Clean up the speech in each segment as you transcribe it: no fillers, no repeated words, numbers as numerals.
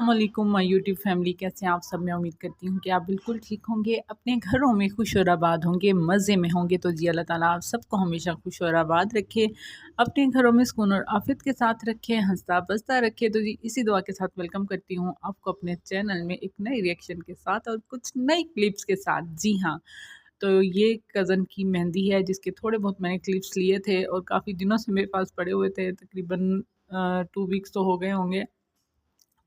अस्सलामुअलैकुम my YouTube family, कैसे हैं आप सब। मैं उम्मीद करती हूँ कि आप बिल्कुल ठीक होंगे, अपने घरों में खुश और आबाद होंगे, मज़े में होंगे। तो जी अल्लाह ताला आप सबको हमेशा खुश और आबाद रखे, अपने घरों में सुकून और आफियत के साथ रखे, हंसता बसता रखे। तो जी इसी दुआ के साथ वेलकम करती हूँ आपको अपने चैनल में एक नए रिएक्शन के साथ और कुछ नई क्लिप्स के साथ। जी हाँ, तो ये कज़न की मेहंदी है जिसके थोड़े बहुत मैंने क्लिप्स लिए थे और काफ़ी दिनों से मेरे पास पड़े हुए थे, तकरीबन 2 वीक्स तो हो गए होंगे।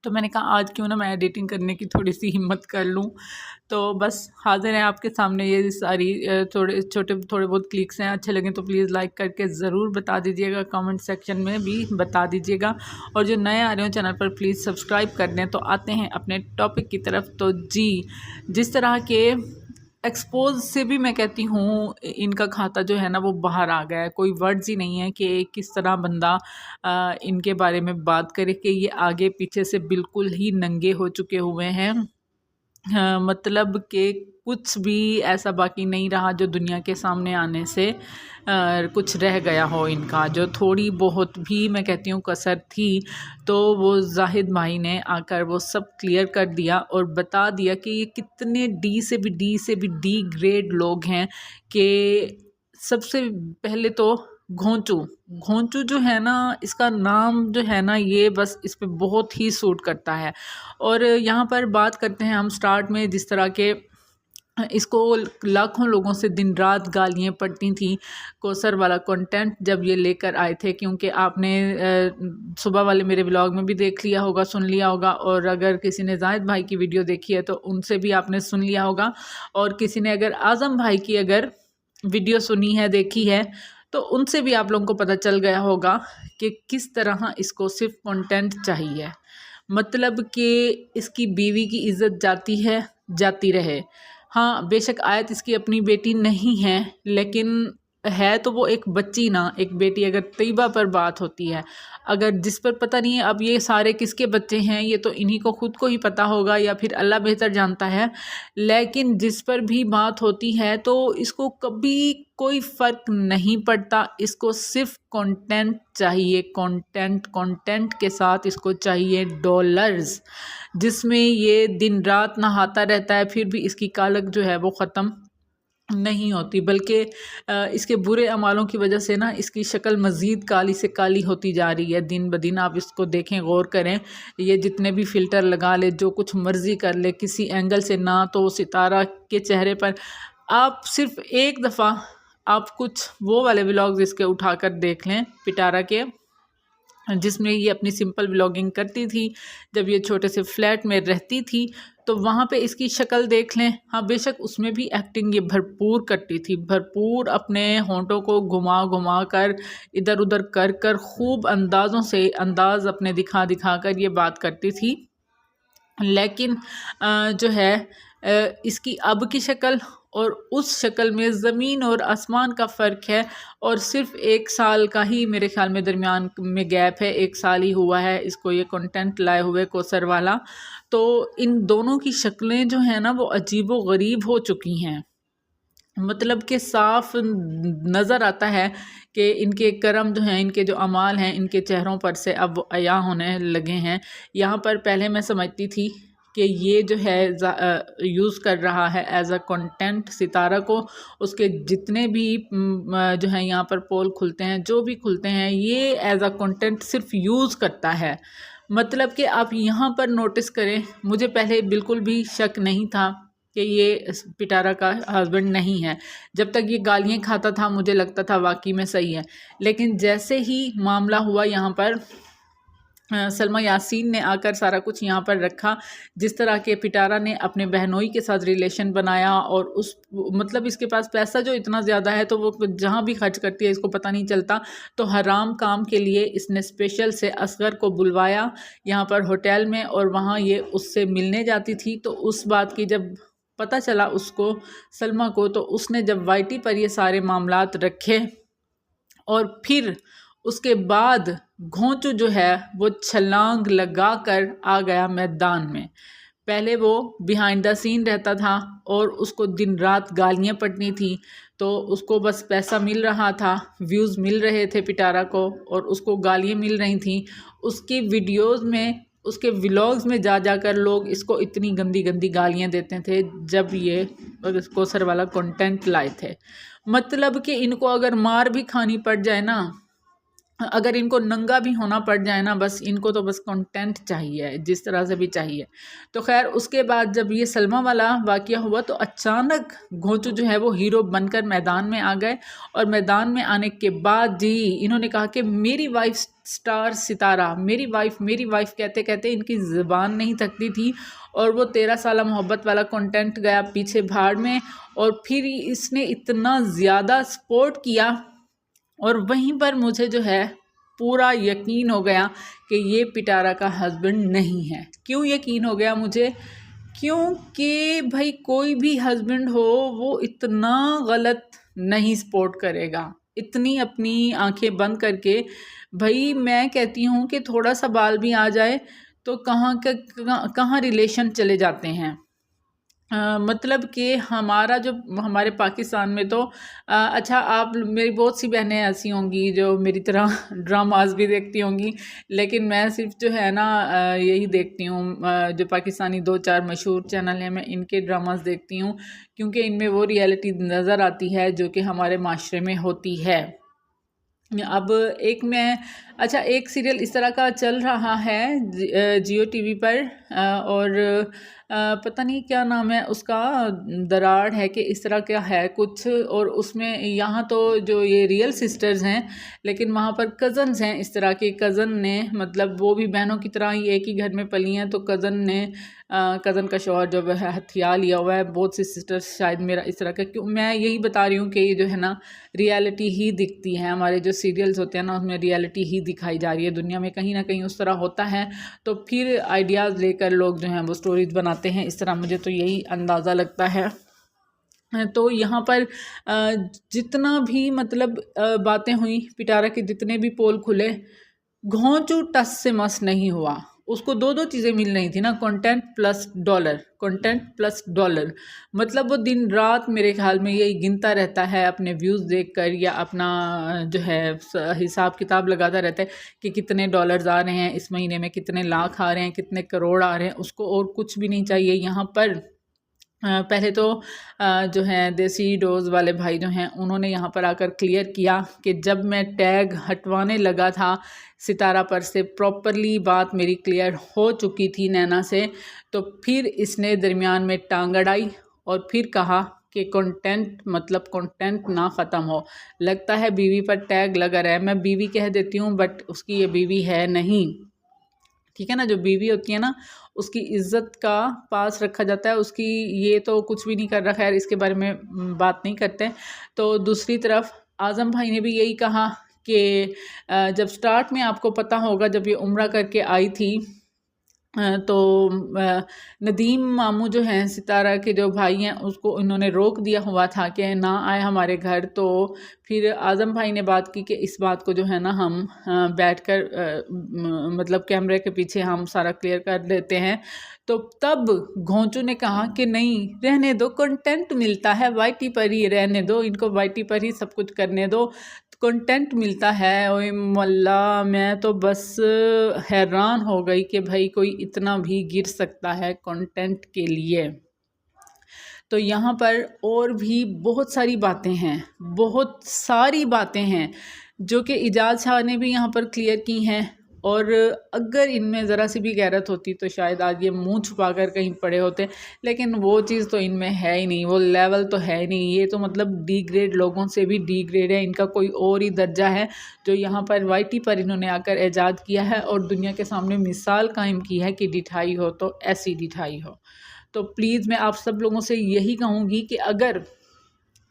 तो मैंने कहा आज क्यों ना मैं एडिटिंग करने की थोड़ी-सी हिम्मत कर लूँ। तो बस हाज़िर है आपके सामने ये सारी थोड़े बहुत क्लिक्स हैं। अच्छे लगें तो प्लीज़ लाइक करके ज़रूर बता दीजिएगा, कमेंट सेक्शन में भी बता दीजिएगा। और जो नए आ रहे हो चैनल पर प्लीज़ सब्सक्राइब कर दें। तो आते हैं अपने टॉपिक की तरफ। तो जी, जिस तरह के एक्सपोज़ से भी मैं कहती हूँ इनका खाता जो है ना वो बाहर आ गया है। कोई वर्ड्स ही नहीं है कि किस तरह बंदा इनके बारे में बात करे कि ये आगे पीछे से बिल्कुल ही नंगे हो चुके हुए हैं। हाँ, मतलब कि कुछ भी ऐसा बाकी नहीं रहा जो दुनिया के सामने आने से कुछ रह गया हो इनका। जो थोड़ी बहुत भी मैं कहती हूँ कसर थी तो वो जाहिद भाई ने आकर वो सब क्लियर कर दिया और बता दिया कि ये कितने डी ग्रेड लोग हैं। कि सबसे पहले तो घोंचू घोंचू जो है ना, इसका नाम जो है ना ये बस इस पे बहुत ही सूट करता है। और यहाँ पर बात करते हैं हम स्टार्ट में जिस तरह के इसको लाखों लोगों से दिन रात गालियाँ पड़ती थी। कोसर वाला कंटेंट जब ये लेकर आए थे, क्योंकि आपने सुबह वाले मेरे व्लॉग में भी देख लिया होगा, सुन लिया होगा। और अगर किसी ने जाहिद भाई की वीडियो देखी है तो उनसे भी आपने सुन लिया होगा। और किसी ने अगर आज़म भाई की अगर वीडियो सुनी है, देखी है, तो उनसे भी आप लोगों को पता चल गया होगा कि किस तरह इसको सिर्फ कंटेंट चाहिए। मतलब कि इसकी बीवी की इज़्ज़त जाती है, जाती रहे। हाँ, बेशक आयत इसकी अपनी बेटी नहीं है, लेकिन है तो वो एक बच्ची ना। एक बेटी अगर तैयबा पर बात होती है, अगर जिस पर पता नहीं है अब ये सारे किसके बच्चे हैं, ये तो इन्हीं को खुद को ही पता होगा या फिर अल्लाह बेहतर जानता है। लेकिन जिस पर भी बात होती है तो इसको कभी कोई फ़र्क नहीं पड़ता। इसको सिर्फ कंटेंट चाहिए, कंटेंट कंटेंट के साथ इसको चाहिए डॉलर्स, जिसमें ये दिन रात नहाता रहता है फिर भी इसकी कालक जो है वो ख़त्म नहीं होती। बल्कि इसके बुरे अमालों की वजह से ना इसकी शक्ल मज़ीद काली से काली होती जा रही है दिन ब दिन। आप इसको देखें, गौर करें। ये जितने भी फ़िल्टर लगा ले, जो कुछ मर्ज़ी कर ले, किसी एंगल से ना तो सितारा के चेहरे पर आप सिर्फ एक दफ़ा आप कुछ वो वाले व्लॉग्स इसके उठाकर देख लें पिटारा के, जिसमें ये अपनी सिंपल व्लॉगिंग करती थी जब ये छोटे से फ्लैट में रहती थी। तो वहाँ पे इसकी शक्ल देख लें। हाँ, बेशक उसमें भी एक्टिंग ये भरपूर करती थी, भरपूर अपने होंठों को घुमा घुमा कर, इधर उधर कर कर, खूब अंदाज़ों से अंदाज़ अपने दिखा दिखा कर ये बात करती थी। लेकिन जो है इसकी अब की शक्ल और उस शक्ल में ज़मीन और आसमान का फ़र्क है। और सिर्फ 1 साल का ही मेरे ख़्याल में दरमियान में गैप है। 1 साल ही हुआ है इसको ये कंटेंट लाए हुए, कोसर वाला। तो इन दोनों की शक्लें जो हैं ना वो अजीबो गरीब हो चुकी हैं। मतलब कि साफ नज़र आता है कि इनके कर्म जो हैं, इनके जो अमाल हैं, इनके चेहरों पर से अब वो अया होने लगे हैं। यहाँ पर पहले मैं समझती थी कि ये जो है यूज़ कर रहा है एज अ कंटेंट सितारा को। उसके जितने भी जो हैं यहाँ पर पोल खुलते हैं, जो भी खुलते हैं, ये एज अ कंटेंट सिर्फ यूज़ करता है। मतलब कि आप यहाँ पर नोटिस करें, मुझे पहले बिल्कुल भी शक नहीं था कि ये पिटारा का हस्बैंड नहीं है। जब तक ये गालियाँ खाता था मुझे लगता था वाकई में सही है। लेकिन जैसे ही मामला हुआ यहाँ पर सलमा यासीन ने आकर सारा कुछ यहाँ पर रखा, जिस तरह के पिटारा ने अपने बहनोई के साथ रिलेशन बनाया। और उस मतलब इसके पास पैसा जो इतना ज़्यादा है तो वो जहाँ भी खर्च करती है इसको पता नहीं चलता। तो हराम काम के लिए इसने स्पेशल से असगर को बुलवाया यहाँ पर होटल में, और वहाँ ये उससे मिलने जाती थी। तो उस बात की जब पता चला उसको, सलमा को, तो उसने जब वाईटी पर ये सारे मामलात रखे और फिर उसके बाद घोंचू जो है वो छलांग लगा कर आ गया मैदान में। पहले वो बिहाइंड द सीन रहता था और उसको दिन रात गालियाँ पड़नी थी। तो उसको बस पैसा मिल रहा था, व्यूज़ मिल रहे थे पिटारा को, और उसको गालियाँ मिल रही थी। उसकी वीडियोस में उसके व्लॉग्स में जा जाकर लोग इसको इतनी गंदी गंदी गालियाँ देते थे जब ये कोसर वाला कंटेंट लाए थे। मतलब कि इनको अगर मार भी खानी पड़ जाए ना, अगर इनको नंगा भी होना पड़ जाए ना, बस इनको तो बस कंटेंट चाहिए, जिस तरह से भी चाहिए। तो खैर उसके बाद जब ये सलमा वाला वाक़या हुआ तो अचानक घोंचू जो है वो हीरो बनकर मैदान में आ गए। और मैदान में आने के बाद जी इन्होंने कहा कि मेरी वाइफ स्टार सितारा, मेरी वाइफ कहते कहते इनकी ज़ुबान नहीं थकती थी। और वो 13 साल मोहब्बत वाला कंटेंट गया पीछे भाड़ में। और फिर इसने इतना ज़्यादा सपोर्ट किया और वहीं पर मुझे जो है पूरा यकीन हो गया कि ये पिटारा का हस्बैंड नहीं है। क्यों यकीन हो गया मुझे? क्योंकि भाई कोई भी हस्बैंड हो वो इतना गलत नहीं सपोर्ट करेगा, इतनी अपनी आंखें बंद करके। भाई मैं कहती हूँ कि थोड़ा सा बाल भी आ जाए तो कहाँ रिलेशन चले जाते हैं। मतलब कि हमारा जो हमारे पाकिस्तान में तो अच्छा, आप मेरी बहुत सी बहनें ऐसी होंगी जो मेरी तरह ड्रामास भी देखती होंगी, लेकिन मैं सिर्फ जो है ना यही देखती हूँ, जो पाकिस्तानी 2-4 मशहूर चैनल हैं मैं इनके ड्रामास देखती हूँ, क्योंकि इनमें वो रियलिटी नज़र आती है जो कि हमारे माशरे में होती है। अब एक सीरियल इस तरह का चल रहा है जियो टीवी पर, और पता नहीं क्या नाम है उसका, दराड़ है कि इस तरह का है कुछ। और उसमें यहाँ तो जो ये रियल सिस्टर्स हैं, लेकिन वहाँ पर कज़न्स हैं। इस तरह के कज़न ने, मतलब वो भी बहनों की तरह ही एक ही घर में पली हैं, तो कज़न का शौहर जो है हथियार लिया हुआ है। बहुत सी सिस्टर्स शायद मेरा इस तरह का, क्यों मैं यही बता रही हूँ कि ये जो है ना रियलिटी ही दिखती है। हमारे जो सीरियल्स होते हैं ना उसमें रियलिटी ही दिखाई जा रही है। दुनिया में कहीं ना कहीं उस तरह होता है, तो फिर आइडियाज़ लेकर लोग जो हैं वो स्टोरीज बनाते हैं इस तरह, मुझे तो यही अंदाज़ा लगता है। तो यहाँ पर जितना भी मतलब बातें हुई, पिटारा के जितने भी पोल खुले, घोंचू टस से मस नहीं हुआ। उसको दो चीज़ें मिल रही थी ना, कंटेंट प्लस डॉलर। मतलब वो दिन रात मेरे ख्याल में यही गिनता रहता है अपने व्यूज़ देखकर, या अपना जो है हिसाब किताब लगाता रहता है कि कितने डॉलर्स आ रहे हैं इस महीने में, कितने लाख आ रहे हैं, कितने करोड़ आ रहे हैं। उसको और कुछ भी नहीं चाहिए यहाँ पर। पहले तो जो हैं देसी डोज़ वाले भाई जो हैं उन्होंने यहाँ पर आकर क्लियर किया कि जब मैं टैग हटवाने लगा था सितारा पर से, प्रॉपरली बात मेरी क्लियर हो चुकी थी नैना से, तो फिर इसने दरमियान में टांग अड़ाई और फिर कहा कि कंटेंट ना ख़त्म हो। लगता है बीवी पर टैग लगा रहा है। मैं बीवी कह देती हूँ बट उसकी ये बीवी है नहीं, ठीक है ना। जो बीवी होती है ना उसकी इज़्ज़त का पास रखा जाता है, उसकी ये तो कुछ भी नहीं कर रहा, खैर इसके बारे में बात नहीं करते। तो दूसरी तरफ आज़म भाई ने भी यही कहा कि जब स्टार्ट में आपको पता होगा जब ये उम्रा करके आई थी, तो नदीम मामू जो हैं सितारा के जो भाई हैं उसको इन्होंने रोक दिया हुआ था कि ना आए हमारे घर। तो फिर आज़म भाई ने बात की कि इस बात को जो है ना हम बैठकर मतलब कैमरे के पीछे हम सारा क्लियर कर देते हैं। तो तब घोंचू ने कहा कि नहीं रहने दो, कंटेंट मिलता है वाईटी पर ही, रहने दो इनको, वाईटी पर ही सब कुछ करने दो, कंटेंट मिलता है। ओए मल्ला, मैं तो बस हैरान हो गई कि भाई कोई इतना भी गिर सकता है कंटेंट के लिए। तो यहाँ पर और भी बहुत सारी बातें हैं जो कि इजाज़ शाह ने भी यहाँ पर क्लियर की हैं। और अगर इनमें ज़रा सी भी गैरत होती तो शायद आज ये मुंह छुपा कर कहीं पड़े होते, लेकिन वो चीज़ तो इनमें है ही नहीं, वो लेवल तो है ही नहीं। ये तो मतलब डी ग्रेड लोगों से भी डी ग्रेड है, इनका कोई और ही दर्जा है जो यहाँ पर वाईटी पर इन्होंने आकर ईजाद किया है और दुनिया के सामने मिसाल कायम की है कि डिठाई हो तो ऐसी डिठाई हो। तो प्लीज़ मैं आप सब लोगों से यही कहूँगी कि अगर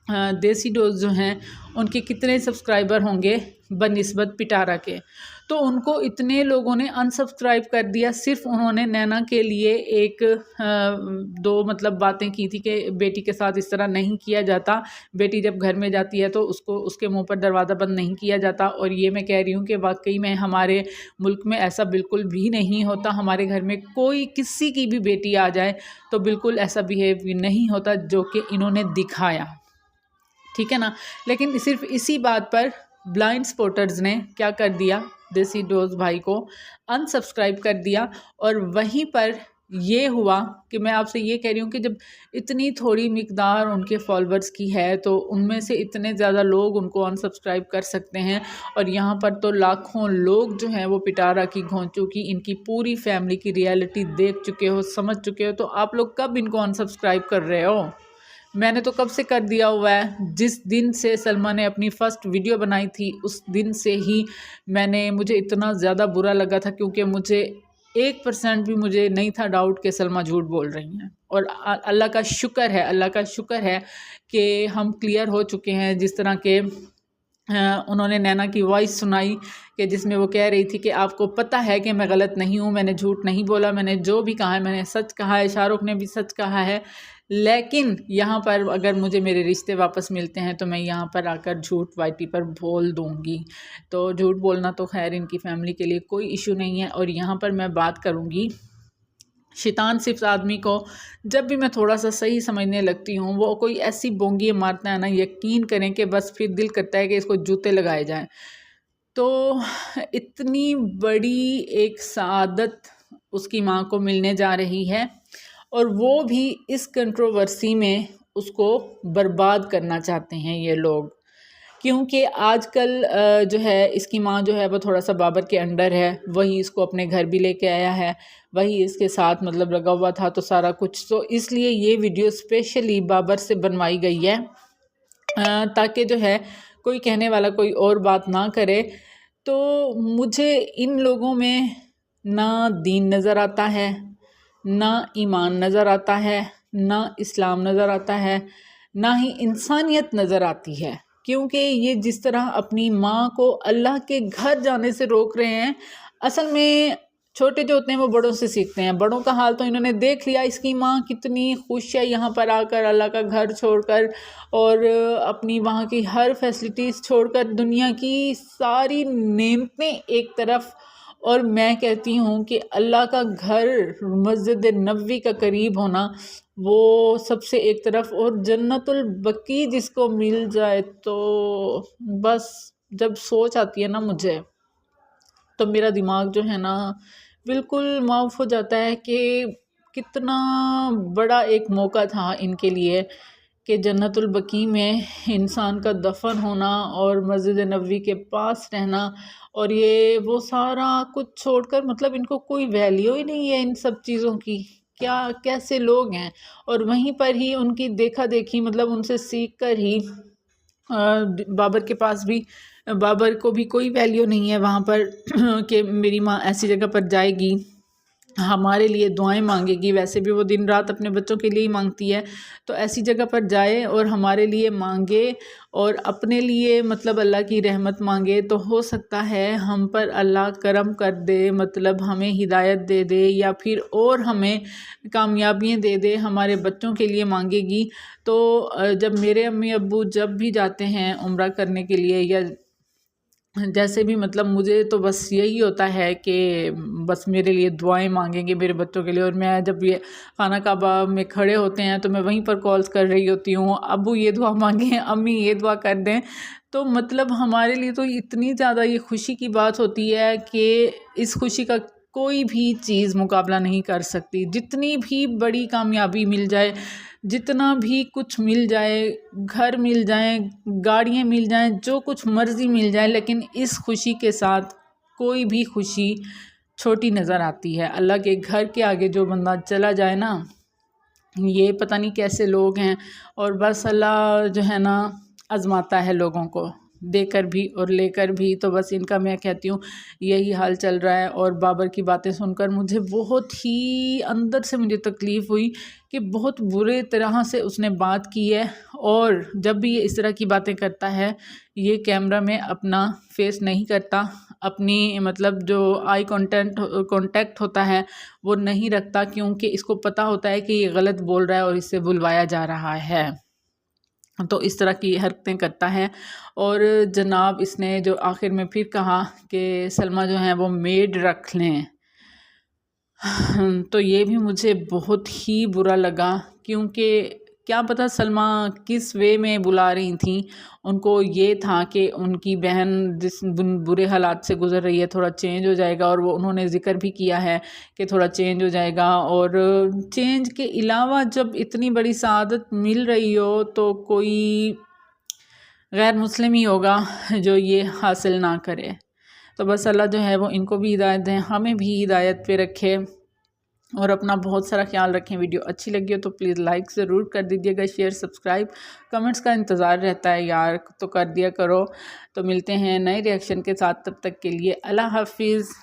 देसी डोज़ जो हैं उनके कितने सब्सक्राइबर होंगे बनिस्बत पिटारा के, तो उनको इतने लोगों ने अनसब्सक्राइब कर दिया। सिर्फ उन्होंने नैना के लिए एक दो मतलब बातें की थी कि बेटी के साथ इस तरह नहीं किया जाता, बेटी जब घर में जाती है तो उसको उसके मुंह पर दरवाज़ा बंद नहीं किया जाता। और ये मैं कह रही हूँ कि वाकई में हमारे मुल्क में ऐसा बिल्कुल भी नहीं होता। हमारे घर में कोई किसी की भी बेटी आ जाए तो बिल्कुल ऐसा बिहेव नहीं होता जो कि इन्होंने दिखाया, ठीक है ना। लेकिन सिर्फ इसी बात पर ब्लाइंड स्पॉटर्स ने क्या कर दिया, देसी डोज भाई को अनसब्सक्राइब कर दिया। और वहीं पर ये हुआ कि मैं आपसे ये कह रही हूँ कि जब इतनी थोड़ी मिकदार उनके फॉलोअर्स की है तो उनमें से इतने ज़्यादा लोग उनको अनसब्सक्राइब कर सकते हैं, और यहाँ पर तो लाखों लोग जो हैं वो पिटारा की घोंचों की इनकी पूरी फैमिली की रियलिटी देख चुके हो, समझ चुके हो, तो आप लोग कब इनको अनसब्सक्राइब कर रहे हो? मैंने तो कब से कर दिया हुआ है। जिस दिन से सलमा ने अपनी फ़र्स्ट वीडियो बनाई थी उस दिन से ही मुझे इतना ज़्यादा बुरा लगा था, क्योंकि मुझे 1% भी मुझे नहीं था डाउट कि सलमा झूठ बोल रही हैं। और अल्लाह का शुक्र है, अल्लाह का शुक्र है कि हम क्लियर हो चुके हैं। जिस तरह के उन्होंने नैना की वॉइस सुनाई कि जिसमें वो कह रही थी कि आपको पता है कि मैं गलत नहीं हूँ, मैंने झूठ नहीं बोला, मैंने जो भी कहा है मैंने सच कहा है, शाहरुख ने भी सच कहा है। लेकिन यहाँ पर अगर मुझे मेरे रिश्ते वापस मिलते हैं तो मैं यहाँ पर आकर झूठ वाईटी पर बोल दूँगी। तो झूठ बोलना तो खैर इनकी फैमिली के लिए कोई इशू नहीं है। और यहाँ पर मैं बात करूँगी, शैतान सिर्फ आदमी को जब भी मैं थोड़ा सा सही समझने लगती हूँ वो कोई ऐसी बोंगी मारता है ना, यकीन करें कि बस फिर दिल करता है कि इसको जूते लगाए जाएं। तो इतनी बड़ी एक सआदत उसकी माँ को मिलने जा रही है, और वो भी इस कंट्रोवर्सी में उसको बर्बाद करना चाहते हैं ये लोग। क्योंकि आजकल जो है इसकी माँ जो है वो थोड़ा सा बाबर के अंडर है, वही इसको अपने घर भी लेके आया है, वही इसके साथ मतलब लगा हुआ था, तो सारा कुछ, तो इसलिए ये वीडियो स्पेशली बाबर से बनवाई गई है ताकि जो है कोई कहने वाला कोई और बात ना करे। तो मुझे इन लोगों में ना दीन नज़र आता है, ना ईमान नज़र आता है, ना इस्लाम नज़र आता है, ना ही इंसानियत नज़र आती है। क्योंकि ये जिस तरह अपनी माँ को अल्लाह के घर जाने से रोक रहे हैं, असल में छोटे जो होते हैं वो बड़ों से सीखते हैं। बड़ों का हाल तो इन्होंने देख लिया, इसकी माँ कितनी खुश है यहाँ पर आकर अल्लाह का घर छोड़कर, और अपनी वहाँ की हर फैसिलिटीज़ छोड़कर, दुनिया की सारी नेमतें एक तरफ, और मैं कहती हूँ कि अल्लाह का घर मस्जिद नबवी का करीब होना वो सबसे एक तरफ, और जन्नतुल बकी जिसको मिल जाए तो बस जब सोच आती है ना मुझे, तो मेरा दिमाग जो है ना बिल्कुल माफ़ हो जाता है कि कितना बड़ा एक मौका था इनके लिए कि जन्नतुल बकी में इंसान का दफन होना और मस्जिद नबवी के पास रहना, और ये वो सारा कुछ छोड़कर, मतलब इनको कोई वैल्यू ही नहीं है इन सब चीज़ों की। क्या कैसे लोग हैं। और वहीं पर ही उनकी देखा देखी, मतलब उनसे सीख कर ही बाबर के पास भी, बाबर को भी कोई वैल्यू नहीं है वहाँ पर कि मेरी माँ ऐसी जगह पर जाएगी, हमारे लिए दुआएं मांगेगी, वैसे भी वो दिन रात अपने बच्चों के लिए ही मांगती है, तो ऐसी जगह पर जाए और हमारे लिए मांगे और अपने लिए मतलब अल्लाह की रहमत मांगे, तो हो सकता है हम पर अल्लाह करम कर दे, मतलब हमें हिदायत दे दे, या फिर और हमें कामयाबियाँ दे दे, हमारे बच्चों के लिए मांगेगी। तो जब मेरे अम्मी अब्बू जब भी जाते हैं उम्रा करने के लिए, या जैसे भी, मतलब मुझे तो बस यही होता है कि बस मेरे लिए दुआएं मांगेंगे मेरे बच्चों के लिए। और मैं जब ये खाना काबा में खड़े होते हैं तो मैं वहीं पर कॉल्स कर रही होती हूँ, अब्बू ये दुआ मांगें, अम्मी ये दुआ कर दें। तो मतलब हमारे लिए तो इतनी ज़्यादा ये खुशी की बात होती है कि इस खुशी का कोई भी चीज़ मुकाबला नहीं कर सकती। जितनी भी बड़ी कामयाबी मिल जाए, जितना भी कुछ मिल जाए, घर मिल जाए, गाड़ियाँ मिल जाएं, जो कुछ मर्ज़ी मिल जाए, लेकिन इस खुशी के साथ कोई भी खुशी छोटी नज़र आती है। अल्लाह के घर के आगे जो बंदा चला जाए ना, ये पता नहीं कैसे लोग हैं। और बस अल्लाह जो है ना आज़माता है लोगों को, देकर भी और लेकर भी। तो बस इनका मैं कहती हूँ यही हाल चल रहा है। और बाबर की बातें सुनकर मुझे बहुत ही अंदर से मुझे तकलीफ़ हुई कि बहुत बुरे तरह से उसने बात की है। और जब भी ये इस तरह की बातें करता है, ये कैमरा में अपना फेस नहीं करता, अपनी मतलब जो आई कांटेक्ट होता है वो नहीं रखता, क्योंकि इसको पता होता है कि ये गलत बोल रहा है और इससे बुलवाया जा रहा है। तो इस तरह की हरकतें करता है। और जनाब इसने जो आखिर में फिर कहा कि सलमा जो है वो मेड रख लें, तो ये भी मुझे बहुत ही बुरा लगा, क्योंकि क्या पता सलमा किस वे में बुला रही थी। उनको ये था कि उनकी बहन जिस बुरे हालात से गुज़र रही है थोड़ा चेंज हो जाएगा, और वो उन्होंने ज़िक्र भी किया है कि थोड़ा चेंज हो जाएगा। और चेंज के अलावा जब इतनी बड़ी सआदत मिल रही हो तो कोई गैर मुस्लिम ही होगा जो ये हासिल ना करे। तो बस अल्लाह जो है वो इनको भी हिदायत दें, हमें भी हिदायत पे रखे, और अपना बहुत सारा ख्याल रखें। वीडियो अच्छी लगी हो तो प्लीज़ लाइक ज़रूर कर दीजिएगा, शेयर सब्सक्राइब, कमेंट्स का इंतज़ार रहता है यार, तो कर दिया करो। तो मिलते हैं नए रिएक्शन के साथ, तब तक के लिए अल्लाह हाफिज़।